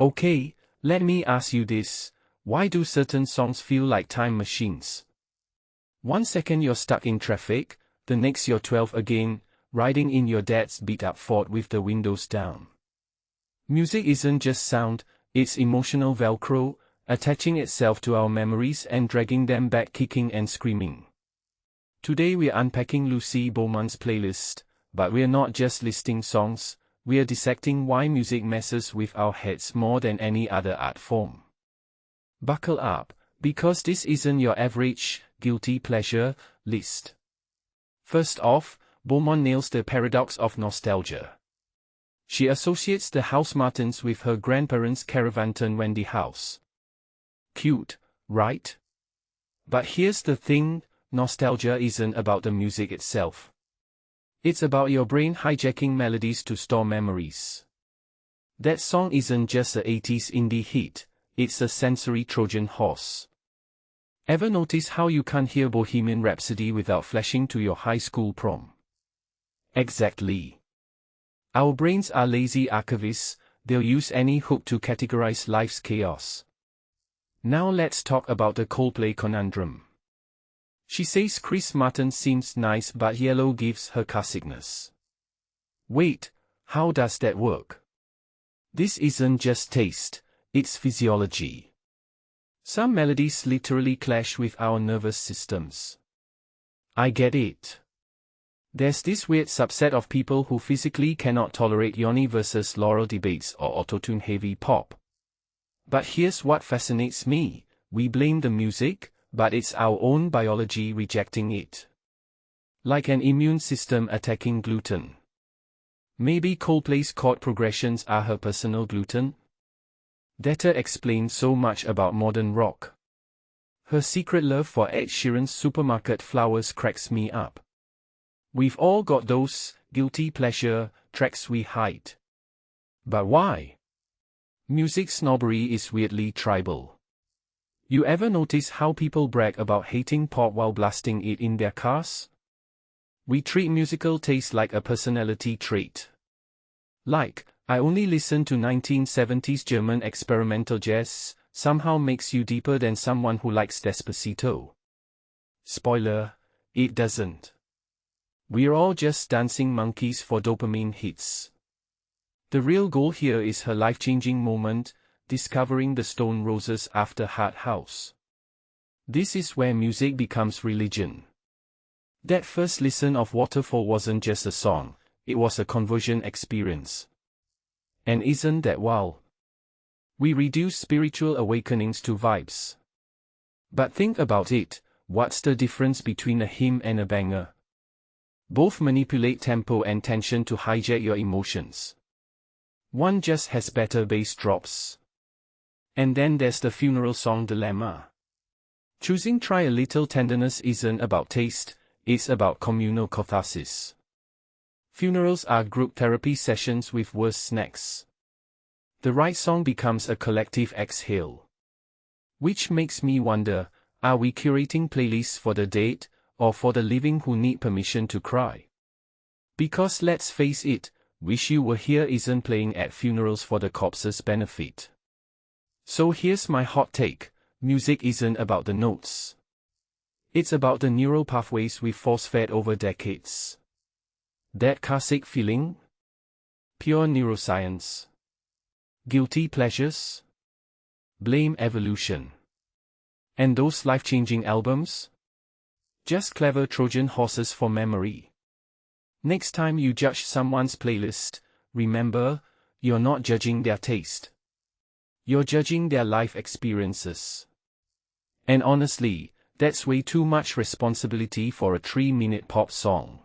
Okay, let me ask you this, why do certain songs feel like time machines? 1 second you're stuck in traffic, the next you're 12 again, riding in your dad's beat-up Ford with the windows down. Music isn't just sound, it's emotional Velcro, attaching itself to our memories and dragging them back kicking and screaming. Today we're unpacking Lucy Beaumont's playlist, but we're not just listing songs, we're dissecting why music messes with our heads more than any other art form. Buckle up, because this isn't your average, guilty pleasure list. First off, Beaumont nails the paradox of nostalgia. She associates the Housemartins with her grandparents' Caravan of Love house. Cute, right? But here's the thing, nostalgia isn't about the music itself. It's about your brain hijacking melodies to store memories. That song isn't just a 80s indie hit, it's a sensory Trojan horse. Ever notice how you can't hear Bohemian Rhapsody without flashing to your high school prom? Exactly. Our brains are lazy archivists, they'll use any hook to categorize life's chaos. Now let's talk about the Coldplay conundrum. She says Chris Martin seems nice but yellow gives her carsickness. Wait, how does that work? This isn't just taste, it's physiology. Some melodies literally clash with our nervous systems. I get it. There's this weird subset of people who physically cannot tolerate Yoni versus Laurel debates or autotune heavy pop. But here's what fascinates me, we blame the music, but it's our own biology rejecting it. Like an immune system attacking gluten. Maybe Coldplay's chord progressions are her personal gluten? That explains so much about modern rock. Her secret love for Ed Sheeran's Supermarket Flowers cracks me up. We've all got those guilty pleasure tracks we hide. But why? Music snobbery is weirdly tribal. You ever notice how people brag about hating pop while blasting it in their cars? We treat musical taste like a personality trait. Like, I only listen to 1970s German experimental jazz, somehow makes you deeper than someone who likes Despacito. Spoiler, it doesn't. We're all just dancing monkeys for dopamine hits. The real goal here is her life-changing moment, discovering the Stone Roses after Hard House. This is where music becomes religion. That first listen of Waterfall wasn't just a song, it was a conversion experience. And isn't that wild? We reduce spiritual awakenings to vibes. But think about it, what's the difference between a hymn and a banger? Both manipulate tempo and tension to hijack your emotions. One just has better bass drops. And then there's the funeral song dilemma. Choosing Try a Little Tenderness isn't about taste, it's about communal catharsis. Funerals are group therapy sessions with worse snacks. The right song becomes a collective exhale. Which makes me wonder, are we curating playlists for the dead, or for the living who need permission to cry? Because let's face it, Wish You Were Here isn't playing at funerals for the corpse's benefit. So here's my hot take, music isn't about the notes. It's about the neural pathways we've force-fed over decades. That carsick feeling? Pure neuroscience. Guilty pleasures? Blame evolution. And those life-changing albums? Just clever Trojan horses for memory. Next time you judge someone's playlist, remember, you're not judging their taste. You're judging their life experiences. And honestly, that's way too much responsibility for a 3-minute pop song.